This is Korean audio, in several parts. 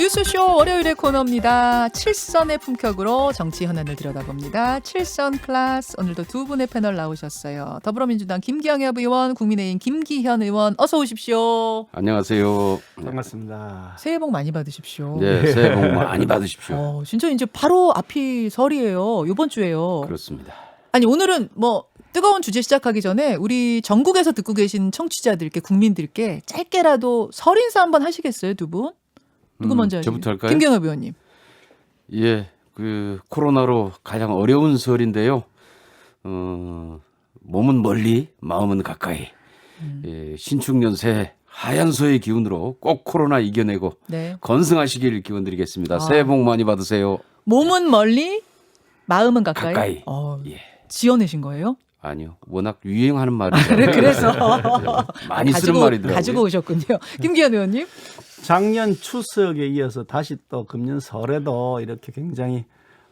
뉴스쇼 월요일의 코너입니다. 칠선의 품격으로 정치 현안을 들여다봅니다. 칠선 클래스, 오늘도 두 분의 패널 나오셨어요. 더불어민주당 김경엽 의원, 국민의힘 김기현 의원, 어서 오십시오. 안녕하세요. 반갑습니다. 새해 복 많이 받으십시오. 네, 새해 복 많이 받으십시오. 진짜 이제 바로 앞이 설이에요. 이번 주에요. 그렇습니다. 아니, 오늘은 뜨거운 주제 시작하기 전에 우리 전국에서 듣고 계신 청취자들께, 국민들께 짧게라도 설 인사 한번 하시겠어요, 두 분? 누구 먼저 하시죠? 저부터 할까요? 김경엽 의원님. 예, 코로나로 가장 어려운 설인데요. 몸은 멀리, 마음은 가까이. 예, 신축년새 하얀 소의 기운으로 꼭 코로나 이겨내고 네. 건승하시길 기원드리겠습니다. 새해 복 많이 받으세요. 몸은 멀리, 마음은 가까이. 가까이. 예. 예. 지어내신 거예요? 아니요, 워낙 유행하는 말이죠. 그래서 많이 쓰는 말이더라고요. 가지고 오셨군요. 김기현 의원님. 작년 추석에 이어서 다시 또 금년 설에도 이렇게 굉장히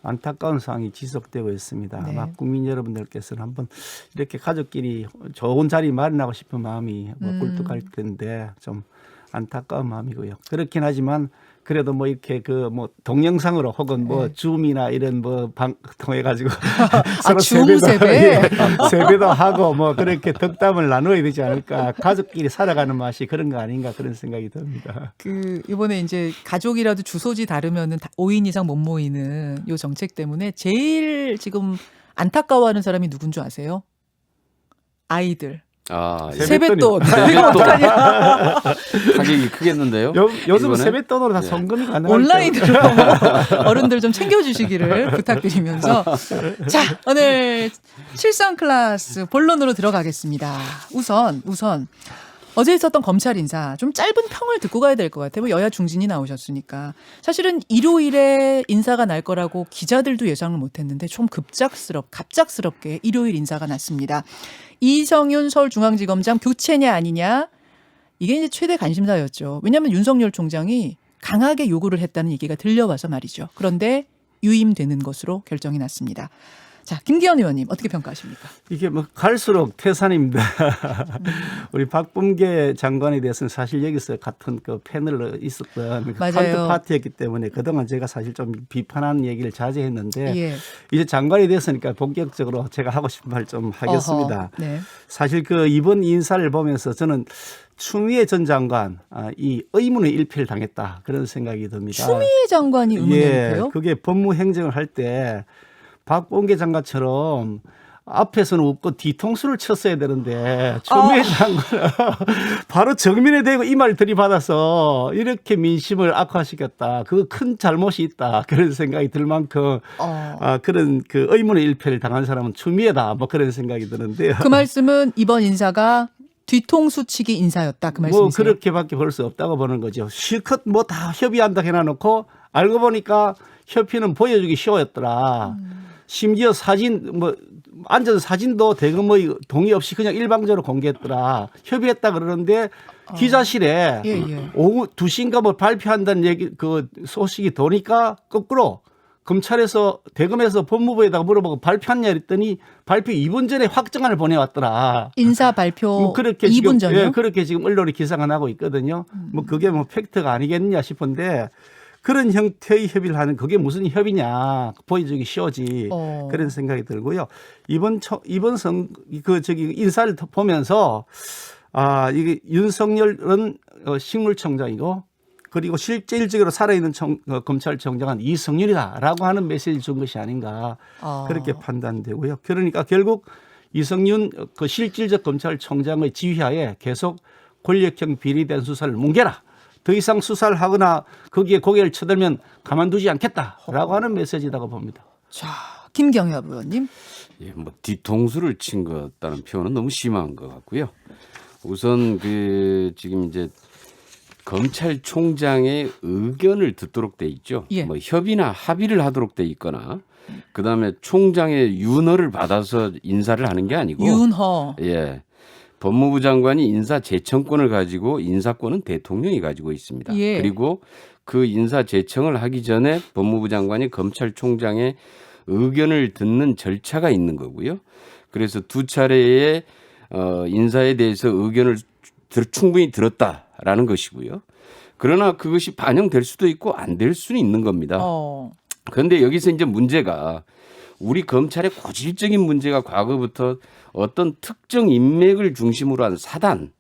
안타까운 상황이 지속되고 있습니다. 네. 아마 국민 여러분들께서는 한번 이렇게 가족끼리 좋은 자리 마련하고 싶은 마음이 굴뚝할 텐데 좀 안타까운 마음이고요. 그렇긴 하지만 그래도 이렇게 동영상으로 혹은 줌이나 이런 방 통해 가지고 서로 세배도 하고 그렇게 덕담을 나눠야 되지 않을까. 가족끼리 살아가는 맛이 그런 거 아닌가 그런 생각이 듭니다. 이번에 이제 가족이라도 주소지 다르면은 5인 이상 못 모이는 요 정책 때문에 제일 지금 안타까워하는 사람이 누군 줄 아세요? 아이들. 세뱃돈. 이거 어떡하냐. 가격이 크겠는데요. 요즘 세뱃돈으로 다 송금이 가능하죠. 온라인으로 어른들 좀 챙겨주시기를 부탁드리면서 자, 오늘 칠선 클래스 본론으로 들어가겠습니다. 우선 어제 있었던 검찰 인사 좀 짧은 평을 듣고 가야 될 것 같아요. 여야 중진이 나오셨으니까. 사실은 일요일에 인사가 날 거라고 기자들도 예상을 못했는데 좀 갑작스럽게 일요일 인사가 났습니다. 이성윤 서울중앙지검장 교체냐 아니냐, 이게 이제 최대 관심사였죠. 왜냐하면 윤석열 총장이 강하게 요구를 했다는 얘기가 들려와서 말이죠. 그런데 유임되는 것으로 결정이 났습니다. 자, 김기현 의원님 어떻게 평가하십니까? 이게 갈수록 태산입니다. 우리 박범계 장관에 대해서는 사실 여기서 같은 패널로 있었던 카운트 파티였기 때문에 그동안 제가 사실 좀 비판하는 얘기를 자제했는데 예. 이제 장관이 됐으니까 본격적으로 제가 하고 싶은 말 좀 하겠습니다. 네. 사실 이번 인사를 보면서 저는 추미애 전 장관 이 의문의 일패를 당했다 그런 생각이 듭니다. 추미애 장관이 의문의 일패요? 그게 법무행정을 할 때 박범계 장관처럼 앞에서는 없고 뒤통수를 쳤어야 되는데 추미애 장관은 바로 정면에 대고 이 말 들이받아서 이렇게 민심을 악화시켰다. 그거 큰 잘못이 있다. 그런 생각이 들 만큼 그런 의문의 일패를 당한 사람은 추미애다. 그런 생각이 드는데요. 그 말씀은 이번 인사가 뒤통수 치기 인사였다. 그 말씀이세요? 그렇게밖에 볼 수 없다고 보는 거죠. 실컷 다 협의한다 해놔놓고 알고 보니까 협의는 보여주기 쉬웠더라. 심지어 사진 앉아서 사진도 대금 동의 없이 그냥 일방적으로 공개했더라. 협의했다 그러는데 기자실에 오후 2시인가 발표한다는 얘기 소식이 도니까 거꾸로 검찰에서 대검에서 법무부에다가 물어보고 발표했냐 했더니 발표 2분 전에 확정안을 보내왔더라. 인사 발표 그렇게 2분 전이요? 예, 그렇게 지금 언론이 기사가 나고 있거든요. 그게 팩트가 아니겠느냐 싶은데 그런 형태의 협의를 하는 그게 무슨 협의냐 보여주기 쉬워지 그런 생각이 들고요. 이번 인사를 보면서 이게 윤석열은 식물청장이고 그리고 실질적으로 살아있는 검찰청장은 이성윤이다라고 하는 메시지를 준 것이 아닌가 그렇게 판단되고요. 그러니까 결국 이성윤 실질적 검찰청장의 지휘하에 계속 권력형 비리된 수사를 뭉개라. 더 이상 수사를 하거나 거기에 고개를 쳐들면 가만두지 않겠다라고 하는 메시지라고 봅니다. 자, 김경엽 의원님. 예, 뒤통수를 친 것 같다는 표현은 너무 심한 것 같고요. 우선 지금 이제 검찰총장의 의견을 듣도록 돼 있죠. 예. 협의나 합의를 하도록 돼 있거나 그다음에 총장의 윤허를 받아서 인사를 하는 게 아니고 윤허. 예. 법무부 장관이 인사 제청권을 가지고 인사권은 대통령이 가지고 있습니다. 예. 그리고 그 인사 제청을 하기 전에 법무부 장관이 검찰총장의 의견을 듣는 절차가 있는 거고요. 그래서 두 차례의 인사에 대해서 의견을 충분히 들었다라는 것이고요. 그러나 그것이 반영될 수도 있고 안 될 수는 있는 겁니다. 그런데 여기서 이제 문제가 우리 검찰의 고질적인 문제가 과거부터 어떤 특정 인맥을 중심으로 한 사단,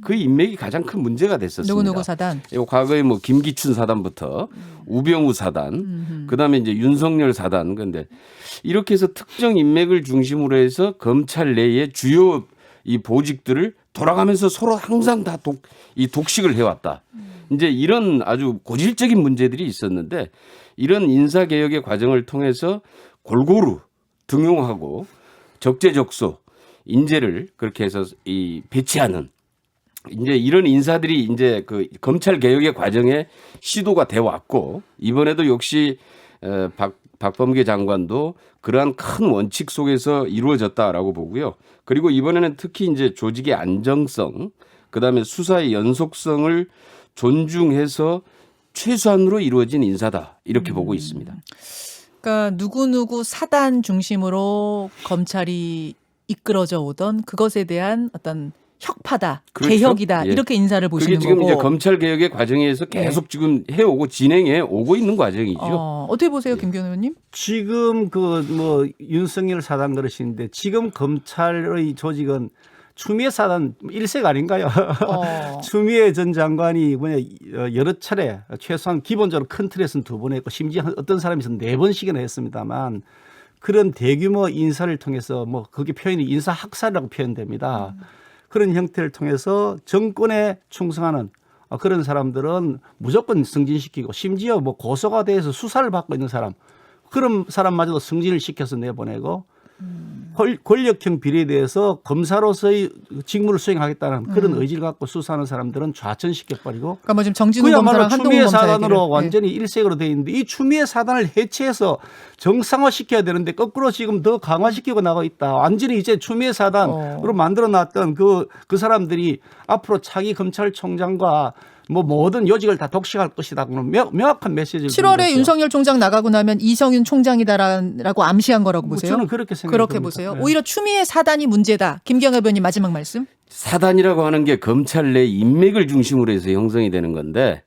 그 인맥이 가장 큰 문제가 됐었습니다. 누구누구 사단. 과거에 뭐 김기춘 사단부터 우병우 사단, 그다음에 이제 윤석열 사단. 그런데 이렇게 해서 특정 인맥을 중심으로 해서 검찰 내에 주요 이 보직들을 돌아가면서 서로 항상 다 독식을 해왔다. 이제 이런 아주 고질적인 문제들이 있었는데 이런 인사 개혁의 과정을 통해서 골고루 등용하고 적재적소 인재를 그렇게 해서 이 배치하는 이제 이런 인사들이 이제 그 검찰 개혁의 과정에 시도가 돼 왔고 이번에도 역시 박범계 장관도 그러한 큰 원칙 속에서 이루어졌다라고 보고요. 그리고 이번에는 특히 이제 조직의 안정성, 그다음에 수사의 연속성을 존중해서 최소한으로 이루어진 인사다 이렇게 보고 있습니다. 그러니까 누구누구 사단 중심으로 검찰이 이끌어져 오던 그것에 대한 어떤 혁파다, 그렇죠? 개혁이다 예. 이렇게 인사를 보시는 그게 지금 거고. 이제 검찰 개혁의 과정에서 계속 지금 해오고 진행해 오고 있는 과정이죠. 어떻게 보세요, 김기현 의원님? 지금 그 뭐 윤석열 사단 그러시는데 지금 검찰의 조직은 추미애 사단 일색 아닌가요? 추미애 전 장관이 여러 차례 최소한 기본적으로 큰 틀에서는 2번 했고 심지어 어떤 사람에서는 4번씩이나 했습니다만 그런 대규모 인사를 통해서 뭐 그게 표현이 인사 학살이라고 표현됩니다. 그런 형태를 통해서 정권에 충성하는 그런 사람들은 무조건 승진시키고 심지어 뭐 고소가 돼서 수사를 받고 있는 사람 그런 사람마저도 승진을 시켜서 내보내고 권력형 비리에 대해서 검사로서의 직무를 수행하겠다는 그런 의지를 갖고 수사하는 사람들은 좌천시켜버리고 그러니까 뭐 지금 정진우 그야말로 검사랑 한동훈 추미애 검사 사단으로 얘기를. 완전히 일색으로 돼 있는데 이 추미애 사단을 해체해서 정상화시켜야 되는데 거꾸로 지금 더 강화시키고 나가 있다. 완전히 이제 추미애 사단으로 만들어놨던 그 사람들이 앞으로 차기 검찰총장과 뭐 모든 요직을 다 독식할 것이다. 명확한 메시지를 7월에 윤석열 총장 나가고 나면 이성윤 총장이다라고 암시한 거라고 보세요? 저는 그렇게 생각합니다. 그렇게 보세요. 오히려 추미애 사단이 문제다. 김경애 의원님 마지막 말씀. 사단이라고 하는 게 검찰 내 인맥을 중심으로 해서 형성이 되는 건데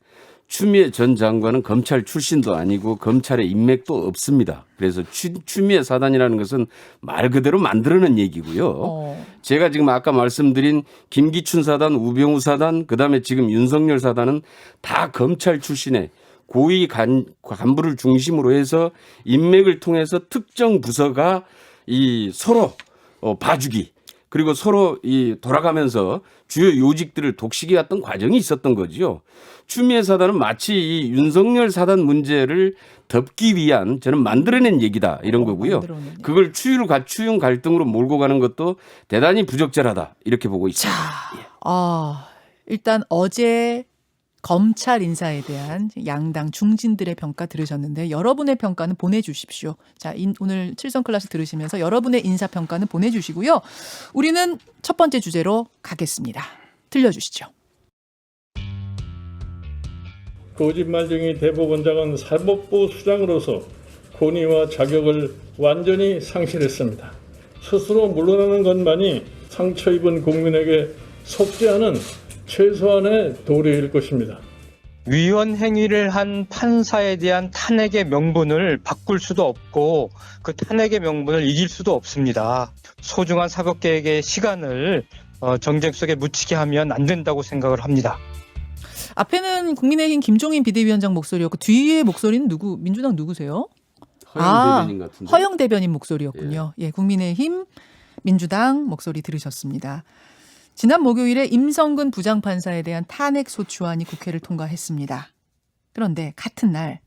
추미애 전 장관은 검찰 출신도 아니고 검찰의 인맥도 없습니다. 그래서 추미애 사단이라는 것은 말 그대로 만들어낸 얘기고요. 제가 지금 아까 말씀드린 김기춘 사단, 우병우 사단, 그다음에 지금 윤석열 사단은 다 검찰 출신의 고위 간부를 중심으로 해서 인맥을 통해서 특정 부서가 이 서로 봐주기 그리고 서로 이 돌아가면서 주요 요직들을 독식해 왔던 과정이 있었던 거죠. 추미애 사단은 마치 이 윤석열 사단 문제를 덮기 위한 저는 만들어낸 얘기다 이런 거고요. 그걸 추윤 갈등으로 몰고 가는 것도 대단히 부적절하다 이렇게 보고 있습니다. 자, 일단 어제 검찰 인사에 대한 양당 중진들의 평가 들으셨는데 여러분의 평가는 보내주십시오. 자, 오늘 7선 클래스 들으시면서 여러분의 인사평가는 보내주시고요. 우리는 첫 번째 주제로 가겠습니다. 들려주시죠. 거짓말쟁이 대법원장은 사법부 수장으로서 권위와 자격을 완전히 상실했습니다. 스스로 물러나는 것만이 상처 입은 국민에게 속죄하는 최소한의 도리일 것입니다. 위헌 행위를 한 판사에 대한 탄핵의 명분을 바꿀 수도 없고 그 탄핵의 명분을 이길 수도 없습니다. 소중한 사법개혁의 시간을 정쟁 속에 묻히게 하면 안 된다고 생각을 합니다. 앞에는 국민의힘 김종인 비대위원장 목소리였고 뒤에 목소리는 민주당 누구세요? 허영 대변인 같은데. 허영 대변인 목소리였군요. 예, 국민의힘 민주당 목소리 들으셨습니다. 지난 목요일에 임성근 부장판사에 대한 탄핵소추안이 국회를 통과했습니다. 그런데 같은 날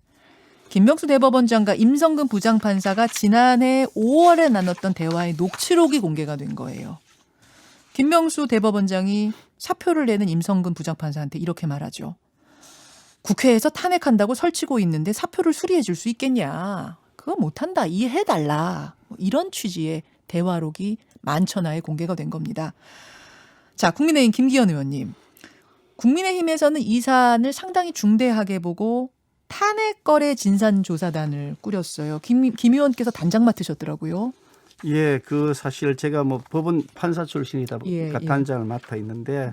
김명수 대법원장과 임성근 부장판사가 지난해 5월에 나눴던 대화의 녹취록이 공개가 된 거예요. 김명수 대법원장이 사표를 내는 임성근 부장판사한테 이렇게 말하죠. 국회에서 탄핵한다고 설치고 있는데 사표를 수리해 줄 수 있겠냐. 그거 못한다. 이해해달라. 이런 취지의 대화록이 만천하에 공개가 된 겁니다. 자, 국민의힘 김기현 의원님. 국민의힘에서는 이 사안을 상당히 중대하게 보고 탄핵거래 진상조사단을 꾸렸어요. 김 의원께서 단장 맡으셨더라고요. 예, 사실 제가 뭐 법원 판사 출신이다 보니까 예. 단장을 맡아 있는데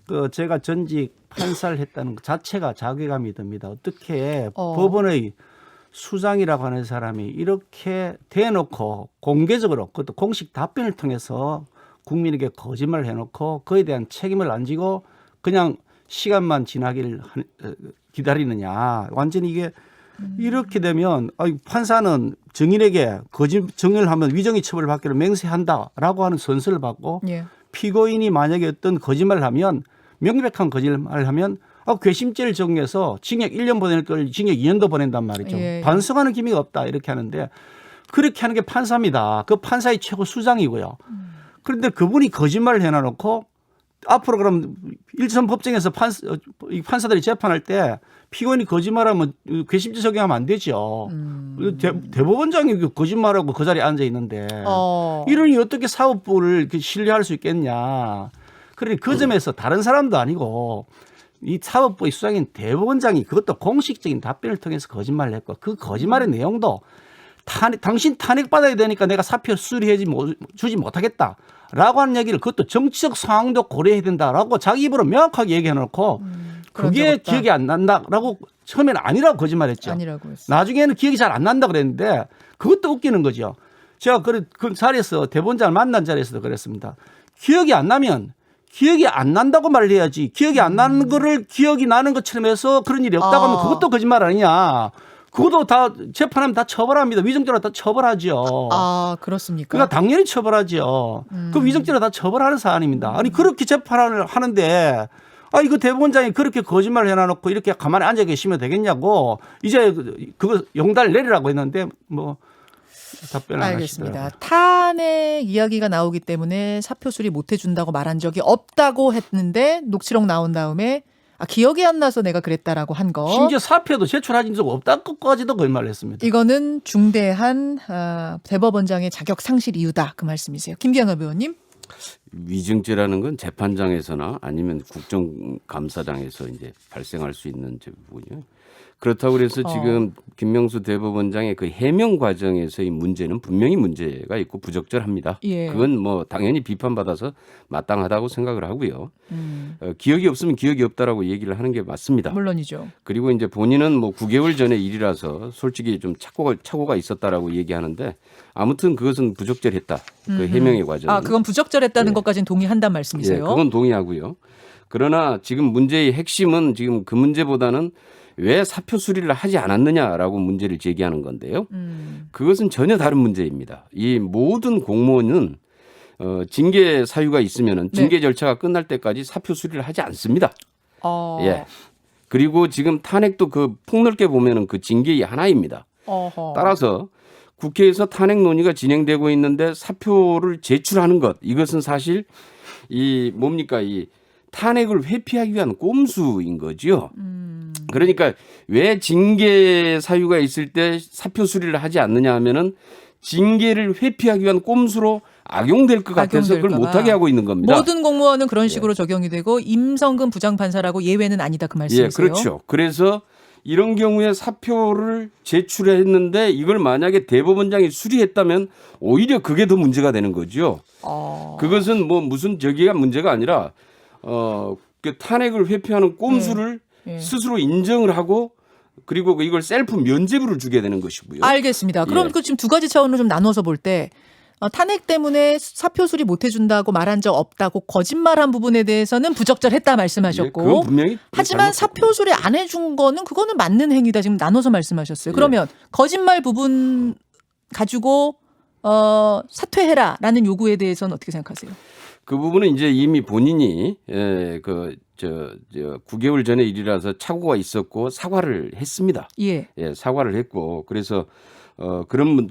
그 제가 전직 판사를 했다는 것 자체가 자괴감이 듭니다. 어떻게 법원의 수장이라고 하는 사람이 이렇게 대놓고 공개적으로 그것도 공식 답변을 통해서 국민에게 거짓말을 해놓고 그에 대한 책임을 안 지고 그냥 시간만 지나기를 기다리느냐. 완전히 이게 이렇게 되면 판사는 증인에게 증언을 하면 위정의 처벌을 받기를 맹세한다라고 하는 선서를 받고 예. 피고인이 만약에 어떤 거짓말을 하면 명백한 거짓말을 하면 괘씸죄를 적용해서 징역 1년 보낼 걸 징역 2년도 보낸단 말이죠. 예, 예. 반성하는 기미가 없다 이렇게 하는데 그렇게 하는 게 판사입니다. 그 판사의 최고 수장이고요. 그런데 그분이 거짓말을 해놔놓고 앞으로 그럼 일선 법정에서 판사들이 재판할 때 피고인이 거짓말하면 괘씸죄 적용하면 안 되죠. 대법원장이 거짓말하고 그 자리에 앉아 있는데 이러니 어떻게 사법부를 신뢰할 수 있겠냐. 그러니 그 점에서 다른 사람도 아니고 이 사법부의 수장인 대법원장이 그것도 공식적인 답변을 통해서 거짓말을 했고 그 거짓말의 내용도 당신 탄핵받아야 되니까 내가 사표 수리해 주지 못하겠다라고 하는 얘기를 그것도 정치적 상황도 고려해야 된다라고 자기 입으로 명확하게 얘기해놓고 그게 기억이 안 난다라고 처음에는 아니라고 거짓말했죠. 아니라고 했어요. 나중에는 기억이 잘 안 난다 그랬는데 그것도 웃기는 거죠. 제가 그 자리에서 대법원장을 만난 자리에서도 그랬습니다. 기억이 안 나면 기억이 안 난다고 말을 해야지. 기억이 안 나는 거를 기억이 나는 것처럼 해서 그런 일이 없다고 하면 그것도 거짓말 아니냐. 그것도 다 재판하면 다 처벌합니다. 위정죄로 다 처벌하죠. 아, 그렇습니까? 그러니까 당연히 처벌하죠. 그 위정죄로 다 처벌하는 사안입니다. 아니 그렇게 재판을 하는데 이거 대법원장이 그렇게 거짓말을 해놔놓고 이렇게 가만히 앉아 계시면 되겠냐고 이제 그거 용달 내리라고 했는데 뭐 답변을 안 알겠습니다. 하시더라고요. 탄핵 이야기가 나오기 때문에 사표 수리 못 해준다고 말한 적이 없다고 했는데 녹취록 나온 다음에 기억이 안 나서 내가 그랬다라고 한 거. 심지어 사표도 제출한 적 없다고까지도 거짓말을 했습니다. 이거는 중대한 대법원장의 자격 상실 이유다. 그 말씀이세요. 김기현 의원님. 위증죄라는 건 재판장에서나 아니면 국정감사장에서 이제 발생할 수 있는 부분이요. 그렇다고 그래서 지금 김명수 대법원장의 그 해명 과정에서의 문제는 분명히 문제가 있고 부적절합니다. 예. 그건 뭐 당연히 비판받아서 마땅하다고 생각을 하고요. 기억이 없으면 기억이 없다라고 얘기를 하는 게 맞습니다. 물론이죠. 그리고 이제 본인은 뭐 9개월 전의 일이라서 솔직히 좀 착오가 있었다라고 얘기하는데 아무튼 그것은 부적절했다. 그 해명의 과정. 그건 부적절했다는 예. 것까지는 동의한단 말씀이세요. 예, 그건 동의하고요. 그러나 지금 문제의 핵심은 지금 그 문제보다는 왜 사표 수리를 하지 않았느냐라고 문제를 제기하는 건데요. 그것은 전혀 다른 문제입니다. 이 모든 공무원은 징계 사유가 있으면은 징계 절차가 끝날 때까지 사표 수리를 하지 않습니다. 예. 그리고 지금 탄핵도 그 폭넓게 보면은 그 징계의 하나입니다. 따라서 국회에서 탄핵 논의가 진행되고 있는데 사표를 제출하는 것 이것은 사실 이 탄핵을 회피하기 위한 꼼수인 거지요. 그러니까 왜 징계 사유가 있을 때 사표 수리를 하지 않느냐 하면은 징계를 회피하기 위한 꼼수로 악용될 것 같아서 그걸 못하게 하고 있는 겁니다. 모든 공무원은 그런 식으로 적용이 되고 임성근 부장판사라고 예외는 아니다 그 말씀이세요? 예, 그렇죠. 그래서 이런 경우에 사표를 제출했는데 이걸 만약에 대법원장이 수리했다면 오히려 그게 더 문제가 되는 거죠. 그것은 뭐 무슨 저기가 문제가 아니라 그 탄핵을 회피하는 꼼수를 스스로 인정을 하고 그리고 이걸 셀프 면죄부를 주게 되는 것이고요. 알겠습니다. 그럼 그 지금 두 가지 차원으로 좀 나눠서 볼 때 탄핵 때문에 사표 수리 못 해준다고 말한 적 없다고 거짓말한 부분에 대해서는 부적절했다 말씀하셨고 그건 분명히 하지만 사표 수리 안 해준 거는 그거는 맞는 행위다 지금 나눠서 말씀하셨어요. 그러면 거짓말 부분 가지고 사퇴해라라는 요구에 대해서는 어떻게 생각하세요? 그 부분은 이제 이미 본인이 9개월 전의 일이라서 착오가 있었고 사과를 했습니다. 예, 사과를 했고 그래서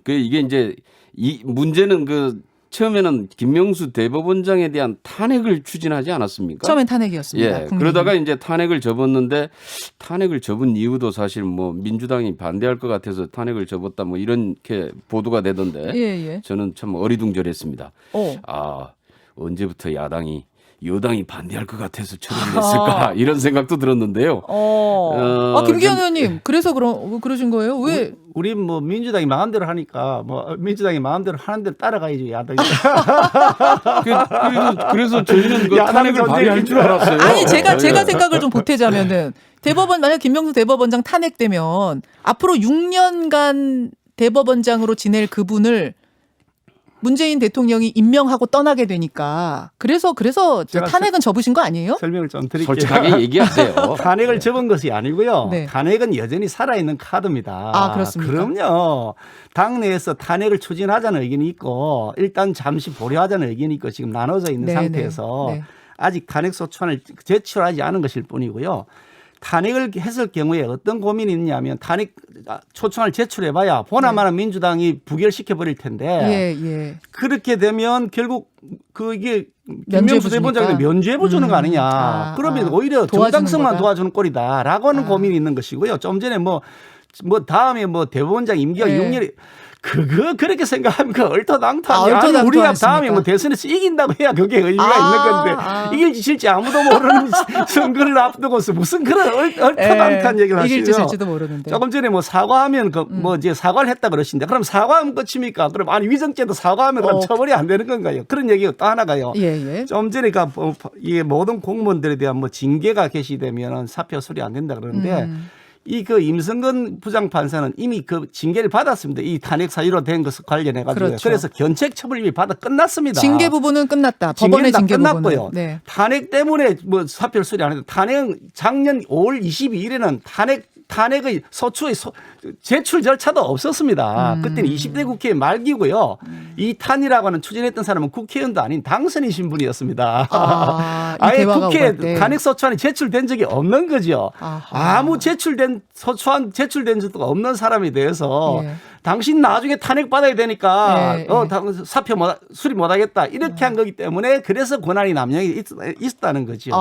이게 이제 이 문제는 처음에는 김명수 대법원장에 대한 탄핵을 추진하지 않았습니까? 처음엔 탄핵이었습니다. 예. 그러다가 이제 탄핵을 접었는데 탄핵을 접은 이유도 사실 뭐 민주당이 반대할 것 같아서 탄핵을 접었다 뭐 이렇게 보도가 되던데 저는 참 어리둥절했습니다. 언제부터 야당이 여당이 반대할 것 같아서 처리를 했을까 이런 생각도 들었는데요. 김기현 의원님 그래서 그러신 거예요? 왜? 우리 뭐 민주당이 마음대로 하니까 뭐 민주당이 마음대로 하는 대로 따라가야죠 야당이. 그래서 저희는 그 야당 탄핵을 전쟁이 발의할 줄 알았어요. 아니 제가 생각을 좀 보태자면은 만약 김명수 대법원장 탄핵되면 앞으로 6년간 대법원장으로 지낼 그분을 문재인 대통령이 임명하고 떠나게 되니까 그래서 제가 탄핵은 접으신 거 아니에요? 설명을 좀 드릴게요. 솔직하게 얘기하세요. 탄핵을 접은 것이 아니고요. 네. 탄핵은 여전히 살아있는 카드입니다. 아, 그렇습니까? 그럼요. 당내에서 탄핵을 추진하자는 의견이 있고 일단 잠시 보류하자는 의견이 있고 지금 나눠져 있는 네, 상태에서 네. 아직 탄핵소추안을 제출하지 않은 것일 뿐이고요. 탄핵을 했을 경우에 어떤 고민이 있냐면 탄핵 초청을 제출해봐야 보나마나 민주당이 부결시켜 버릴 텐데 예. 그렇게 되면 결국 그게 면죄부 김명수 대법원장이 주니까. 면죄부 주는 거 아니냐. 그러면 오히려 도와주는 정당성만 거다. 도와주는 꼴이다라고 하는 고민이 있는 것이고요. 좀 전에 뭐 다음에 뭐 대법원장 임기가 네. 6년이 그렇게 생각하면 그 얼토당토 아, 아니야. 아니, 얼토당토 우리가 않습니까? 다음에 뭐 대선에서 이긴다고 해야 그게 의미가 있는 건데 이길지 질지 아무도 모르는 선거를 앞두고서 무슨 그런 얼토당토한 얘기를 하시죠. 이길지 질지도 모르는데. 조금 전에 뭐 사과하면 뭐 이제 사과를 했다 그러신데 그럼 사과하면 끝입니까? 그럼 아니 위정죄도 사과하면 그럼 처벌이 안 되는 건가요? 그런 얘기가 또 하나가요. 예. 좀 전에 이 모든 공무원들에 대한 뭐 징계가 개시되면은 사표 수리 안 된다 그러는데 이 그 임성근 부장판사는 이미 그 징계를 받았습니다. 이 탄핵 사유로 된 것을 관련해 가지고 그렇죠. 그래서 견책 처벌 이미 받아 끝났습니다. 징계 부분은 끝났다. 법원의 징계 끝났고요. 부분은. 네. 탄핵 때문에 뭐 사표를 수리 안 했는데 탄핵 작년 5월 22일에는 탄핵의 소추의 제출 절차도 없었습니다. 그때는 20대 국회 말기고요. 이 탄이라고 하는 추진했던 사람은 국회의원도 아닌 당선이신 분이었습니다. 이 아예 대화가 국회에 오갈 때. 탄핵 소추안이 제출된 적이 없는 거죠. 아하. 아무 소추안 제출된 적도 없는 사람에 대해서 예. 당신 나중에 탄핵 받아야 되니까 예. 사표 수리 못하겠다 이렇게 한 거기 때문에 그래서 권한이 남용이 있었다는 거죠.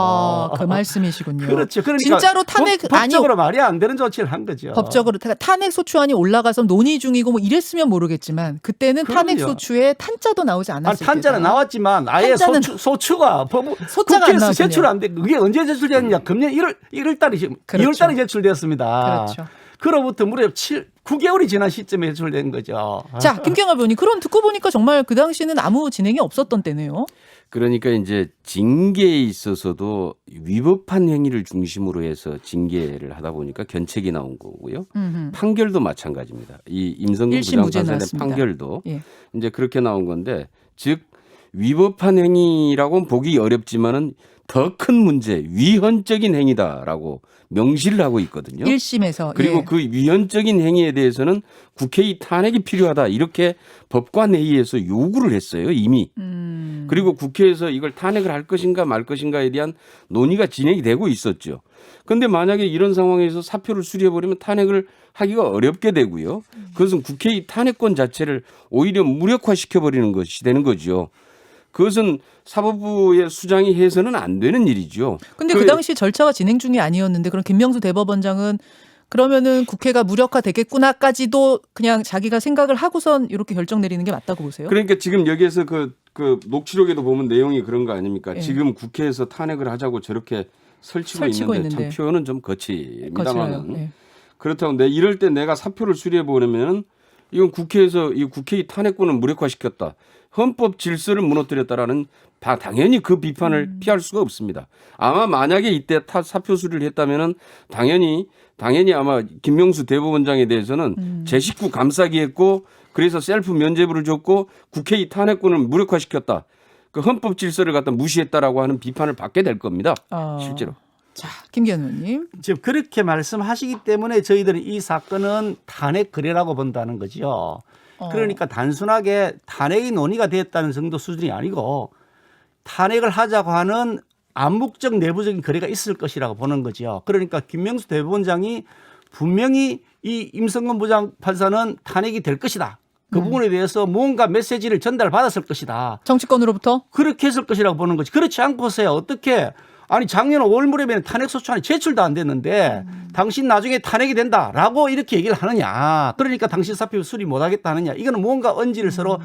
그 말씀이시군요. 그렇죠. 그러니까 진짜로 탄핵 법적으로 말이 안 되는 조치를 한 거죠. 법적으로 탄핵 소추안이 올라가서 논의 중이고 뭐 이랬으면 모르겠지만 그때는 그럼요. 탄핵 소추에 탄자도 나오지 않았을 탄자는 때다. 나왔지만 아예 탄자는- 소추가 소자가 안 국회에서 나왔군요. 제출 안 돼. 그게 언제 제출됐느냐? 금년 1월 달에 그렇죠. 2월 달에 제출됐습니다. 그렇죠. 그로부터 무려 9개월이 지난 시점에 제출된 거죠. 자, 김경아 의원님, 그럼 듣고 보니까 정말 그 당시는 아무 진행이 없었던 때네요. 그러니까 이제 징계에 있어서도 위법한 행위를 중심으로 해서 징계를 하다 보니까 견책이 나온 거고요. 판결도 마찬가지입니다. 이 임성근 일심 무죄 부장판사의 나왔습니다. 판결도 예. 이제 그렇게 나온 건데 즉 위법한 행위라고는 보기 어렵지만은 더 큰 문제, 위헌적인 행위다라고 명시를 하고 있거든요. 1심에서. 그리고 예. 그 위헌적인 행위에 대해서는 국회의 탄핵이 필요하다 이렇게 법관회의에서 요구를 했어요 이미. 그리고 국회에서 이걸 탄핵을 할 것인가 말 것인가에 대한 논의가 진행이 되고 있었죠. 그런데 만약에 이런 상황에서 사표를 수리해버리면 탄핵을 하기가 어렵게 되고요. 그것은 국회의 탄핵권 자체를 오히려 무력화시켜버리는 것이 되는 거죠. 그것은 사법부의 수장이 해서는 안 되는 일이죠. 근데 그 당시 절차가 진행 중이 아니었는데 그럼 김명수 대법원장은 그러면은 국회가 무력화되겠구나까지도 그냥 자기가 생각을 하고선 이렇게 결정 내리는 게 맞다고 보세요? 그러니까 지금 여기에서 그 녹취록에도 보면 내용이 그런 거 아닙니까? 예. 지금 국회에서 탄핵을 하자고 저렇게 설치고 있는데 참 표현은 좀 거칩니다만 예. 그렇다고 이럴 때 내가 사표를 수리해 보려면 이건 국회에서 이 국회의 탄핵권을 무력화시켰다. 헌법 질서를 무너뜨렸다라는 당연히 그 비판을 피할 수가 없습니다. 아마 만약에 이때 사표 수리를 했다면은 당연히 아마 김명수 대법원장에 대해서는 제 식구 감싸기 했고 그래서 셀프 면죄부를 줬고 국회의 탄핵권을 무력화시켰다. 그 헌법 질서를 갖다 무시했다라고 하는 비판을 받게 될 겁니다. 실제로. 자, 김기현 의원님. 지금 그렇게 말씀하시기 때문에 저희들은 이 사건은 탄핵 거래라고 본다는 거죠. 그러니까 단순하게 탄핵이 논의가 됐다는 정도 수준이 아니고 탄핵을 하자고 하는 암묵적 내부적인 거래가 있을 것이라고 보는 거죠. 그러니까 김명수 대법원장이 분명히 이 임성근 부장판사는 탄핵이 될 것이다. 그 부분에 대해서 무언가 메시지를 전달받았을 것이다. 정치권으로부터? 그렇게 했을 것이라고 보는 거지. 그렇지 않고서야 어떻게 아니 작년 5월 무렵에는 탄핵소추안이 제출도 안 됐는데 당신 나중에 탄핵이 된다라고 이렇게 얘기를 하느냐. 그러니까 당신 사표 수리 못하겠다 하느냐. 이거는 무언가 언지를 서로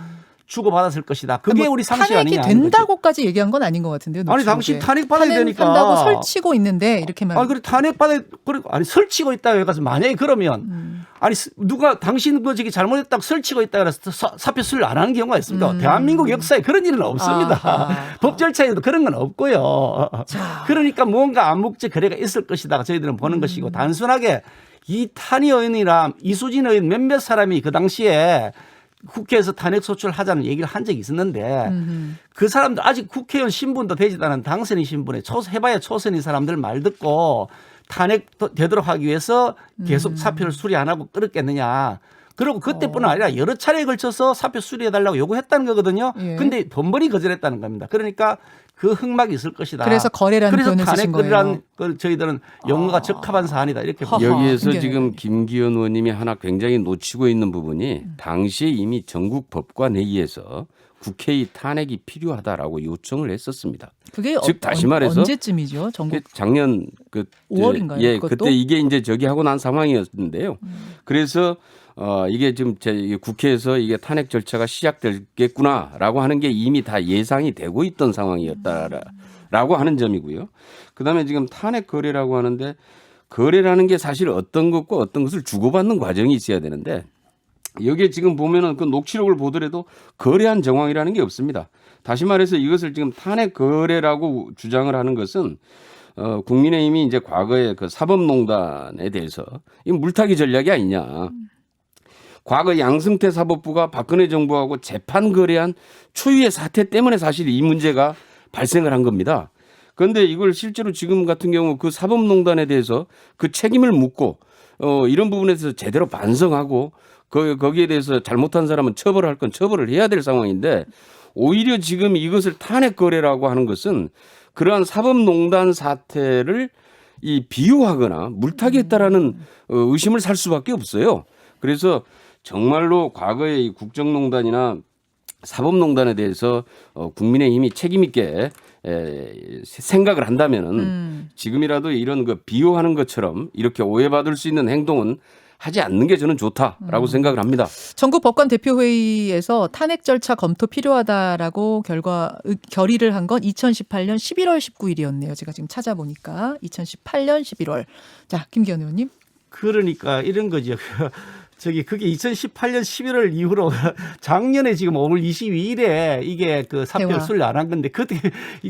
주고받았을 것이다. 그게 뭐 우리 상식 탄핵이 아니냐. 된다고까지 얘기한 건 아닌 것 같은데요. 아니 녹취록에. 당신 탄핵 받아야 되니까. 탄핵한다고 설치고 있는데 이렇게만. 아니 그래 탄핵 받아 그리고 아니 설치고 있다고 해가지고 만약에 그러면 아니 누가 당신 그 저기 잘못했다고 설치고 있다 그래서 사표 수리를 안 하는 경우가 있습니다. 대한민국 역사에 그런 일은 없습니다. 아하. 법 절차에도 그런 건 없고요. 자. 그러니까 뭔가 암묵적 거래가 있을 것이다. 저희들은 보는 것이고 단순하게 이탄희 의원이나 이수진 의원 몇몇 사람이 그 당시에 국회에서 탄핵 소추를 하자는 얘기를 한 적이 있었는데 그 사람들 아직 국회의원 신분도 되지도 않은 당선인 신분에 해봐야 초선인 사람들 말 듣고 탄핵 되도록 하기 위해서 계속 사표를 수리 안 하고 끌었겠느냐. 그리고 그때뿐 아니라 여러 차례에 걸쳐서 사표 수리해달라고 요구했다는 거거든요. 예. 근데 번번이 거절했다는 겁니다. 그러니까 그 흑막이 있을 것이다. 그래서 거래라는 표현을 쓰신 거예요. 탄핵거래라는 걸 저희들은 용어가 적합한 사안이다 이렇게 허허. 봅니다. 여기에서 김기현 지금 의원님. 김기현 의원님이 하나 굉장히 놓치고 있는 부분이 당시에 이미 전국 법관회의에서 국회의 탄핵이 필요하다라고 요청을 했었습니다. 그게 즉 다시 말해서 언제쯤이죠? 전국 작년 그 5월인가요? 예, 그것도? 그때 이게 이제 저기 하고 난 상황이었는데요. 그래서 이게 지금 국회에서 이게 탄핵 절차가 시작되겠구나라고 하는 게 이미 다 예상이 되고 있던 상황이었다라고 하는 점이고요. 그다음에 지금 탄핵 거래라고 하는데 거래라는 게 사실 어떤 것과 어떤 것을 주고받는 과정이 있어야 되는데 여기에 지금 보면은 그 녹취록을 보더라도 거래한 정황이라는 게 없습니다. 다시 말해서 이것을 지금 탄핵 거래라고 주장을 하는 것은 국민의힘이 이제 과거에 그 사법농단에 대해서 이 물타기 전략이 아니냐. 과거 양승태 사법부가 박근혜 정부하고 재판 거래한 초유의 사태 때문에 사실 이 문제가 발생을 한 겁니다. 그런데 이걸 실제로 지금 같은 경우 그 사법농단에 대해서 그 책임을 묻고 이런 부분에서 제대로 반성하고 거기에 대해서 잘못한 사람은 처벌할 건 처벌을 해야 될 상황인데 오히려 지금 이것을 탄핵 거래라고 하는 것은 그러한 사법농단 사태를 이 비유하거나 물타기했다라는 의심을 살 수밖에 없어요. 그래서 정말로 과거의 이 국정농단이나 사법농단에 대해서 국민의힘이 책임 있게 생각을 한다면은 지금이라도 이런 그 비유하는 것처럼 이렇게 오해받을 수 있는 행동은 하지 않는 게 저는 좋다라고 생각을 합니다. 전국 법관 대표회의에서 탄핵 절차 검토 필요하다라고 결의를 한 건 2018년 11월 19일이었네요. 제가 지금 찾아보니까 2018년 11월. 자, 김기현 의원님. 그러니까 이런 거죠. 그게 2018년 11월 이후로 작년에 지금 5월 22일에 이게 그 사표를 대화. 수리 안 한 건데 그때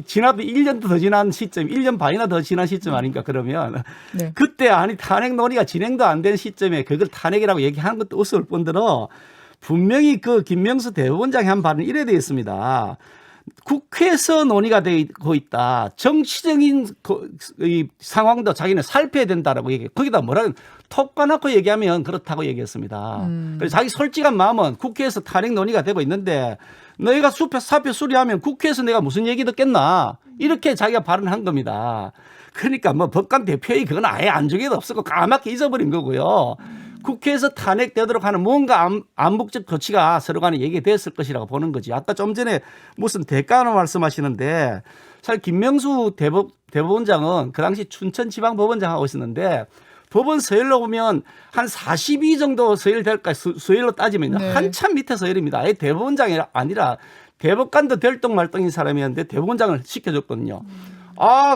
지나도 1년도 더 지난 시점, 1년 반이나 더 지난 시점 아닌가 그러면 네. 그때 아니 탄핵 논의가 진행도 안 된 시점에 그걸 탄핵이라고 얘기하는 것도 우스울 뿐더러 분명히 그 김명수 대법원장이 한 발언 이래 되어 있습니다. 국회에서 논의가 되고 있다. 정치적인 이 상황도 자기는 살펴야 된다라고 얘기해. 거기다 뭐라 톡 까놓고 얘기하면 그렇다고 얘기했습니다. 그래서 자기 솔직한 마음은 국회에서 탄핵 논의가 되고 있는데 너희가 사표 수리하면 국회에서 내가 무슨 얘기 듣겠나 이렇게 자기가 발언한 겁니다. 그러니까 뭐 법관 대표회의 그건 아예 안중에도 없었고 까맣게 잊어버린 거고요. 국회에서 탄핵되도록 하는 뭔가 암묵적 조치가 서로 간에 얘기됐을 것이라고 보는 거지. 아까 좀 전에 무슨 대가로 말씀하시는데 사실 김명수 대법원장은 그 당시 춘천지방법원장 하고 있었는데 법원 서열로 보면 한 42 정도 서열 될까 서열로 따지면 네. 한참 밑에 서열입니다. 아예 대법원장이 아니라 대법관도 될똥말똥인 사람이었는데 대법원장을 시켜줬거든요.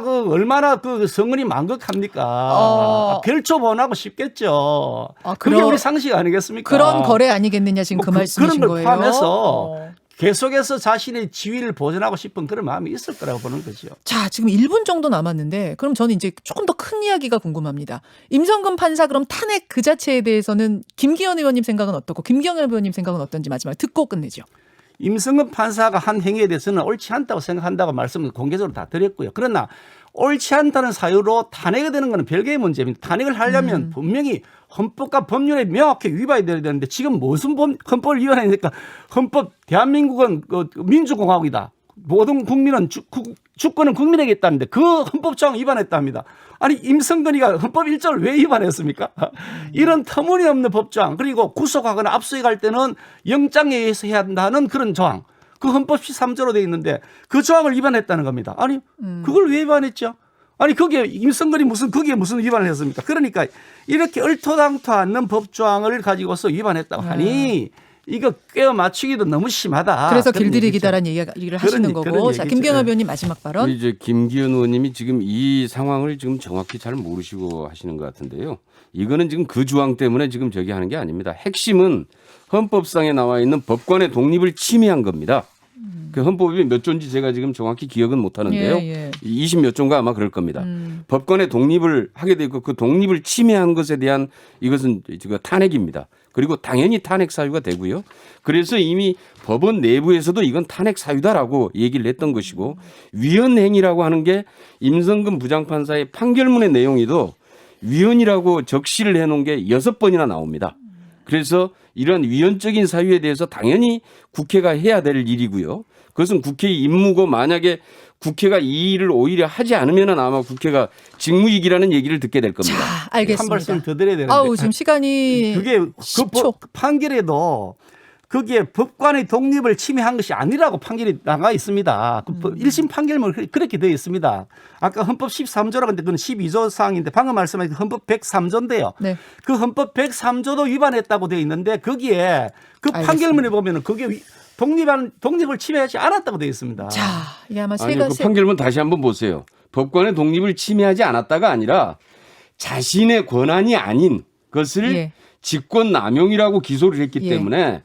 그 얼마나 그 성은이 만극합니까? 별초 번하고 쉽겠죠. 그게 우리 상식 아니겠습니까? 그런 거래 아니겠느냐 지금 그 말씀이신 그런 걸 거예요. 포함해서 계속해서 자신의 지위를 보존하고 싶은 그런 마음이 있을 거라고 보는 거죠. 자, 지금 1분 정도 남았는데 그럼 저는 이제 조금 더 큰 이야기가 궁금합니다. 임성근 판사 그럼 탄핵 그 자체에 대해서는 김기현 의원님 생각은 어떻고 김기현 의원님 생각은 어떤지 마지막에 듣고 끝내죠. 임성근 판사가 한 행위에 대해서는 옳지 않다고 생각한다고 말씀을 공개적으로 다 드렸고요. 그러나 옳지 않다는 사유로 탄핵이 되는 것은 별개의 문제입니다. 탄핵을 하려면 분명히 헌법과 법률에 명확히 위반이 돼야 되는데 지금 무슨 헌법을 위반하니까 헌법 대한민국은 민주공화국이다. 모든 국민은 주권은 국민에게 있다는데 그 헌법 조항 위반했답니다. 아니 임성근이가 헌법 1조를 왜 위반했습니까? 이런 터무니없는 법조항 그리고 구속하거나 압수해갈 때는 영장에 의해서 해야 한다는 그런 조항 그 헌법 13조로 되어 있는데 그 조항을 위반했다는 겁니다. 아니 그걸 왜 위반했죠? 아니 거기에 임성근이 거기에 무슨 위반을 했습니까? 그러니까 이렇게 얼토당토 않는 법조항을 가지고서 위반했다고 하니 이거 꿰어 맞추기도 너무 심하다. 그래서 그런 길들이기다라는 얘기를 하시는 그런 거고. 자, 얘기죠. 김경엽 의원님 마지막 발언. 우리 이제 김기현 의원님이 지금 이 상황을 지금 정확히 잘 모르시고 하시는 것 같은데요. 이거는 지금 그 조항 때문에 지금 저기 하는 게 아닙니다. 핵심은 헌법상에 나와 있는 법관의 독립을 침해한 겁니다. 그 헌법이 몇 조인지 제가 지금 정확히 기억은 못 하는데요. 예. 20몇 조인가 아마 그럴 겁니다. 법관의 독립을 하게 되고 그 독립을 침해한 것에 대한 이것은 탄핵입니다. 그리고 당연히 탄핵 사유가 되고요. 그래서 이미 법원 내부에서도 이건 탄핵 사유다라고 얘기를 했던 것이고 위헌행위라고 하는 게 임성근 부장판사의 판결문의 내용이도 위헌이라고 적시를 해놓은 게 6번이나 나옵니다. 그래서 이런 위헌적인 사유에 대해서 당연히 국회가 해야 될 일이고요. 그것은 국회의 임무고 만약에 국회가 이 일을 오히려 하지 않으면 아마 국회가 직무이기라는 얘기를 듣게 될 겁니다. 자, 알겠습니다. 한 말씀 더 드려야 되는데. 아우, 지금 시간이 그게 10초. 그 판결에도 그게 법관의 독립을 침해한 것이 아니라고 판결이 나가 있습니다. 그 1심 판결문 그렇게 되어 있습니다. 아까 헌법 13조라고 했는데 그건 12조 사항인데 방금 말씀하신 헌법 103조인데요. 네. 그 헌법 103조도 위반했다고 되어 있는데 거기에 그 알겠습니다. 판결문에 보면은 그게 독립을 침해하지 않았다고 되어 있습니다. 자, 이게 아마 아니 세가 그 판결문 다시 한번 보세요. 법관의 독립을 침해하지 않았다가 아니라 자신의 권한이 아닌 것을 예. 직권 남용이라고 기소를 했기 예. 때문에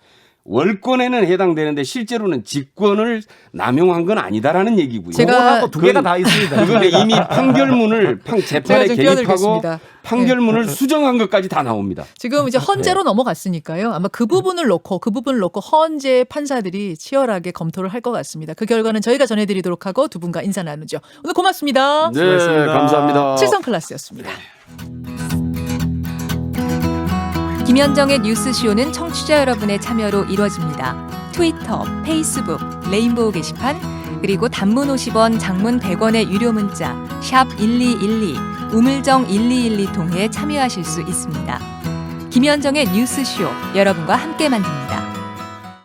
월권에는 해당되는데 실제로는 직권을 남용한 건 아니다라는 얘기고요. 제가 그거하고 두 개가 다 있습니다. 그건 이미 판결문을 제가 재판에 좀 개입하고 끼어들겠습니다. 판결문을 수정한 것까지 다 나옵니다. 지금 이제 헌재로 넘어갔으니까요. 아마 그 부분을 놓고 헌재 판사들이 치열하게 검토를 할 것 같습니다. 그 결과는 저희가 전해드리도록 하고 두 분과 인사 나누죠. 오늘 고맙습니다. 네, 수고하셨습니다. 감사합니다. 7선 클래스였습니다. 김현정의 뉴스쇼는 청취자 여러분의 참여로 이루어집니다. 트위터, 페이스북, 레인보우 게시판, 그리고 단문 50원, 장문 100원의 유료 문자 샵 1212, 우물정 1212 통해 참여하실 수 있습니다. 김현정의 뉴스쇼, 여러분과 함께 만듭니다.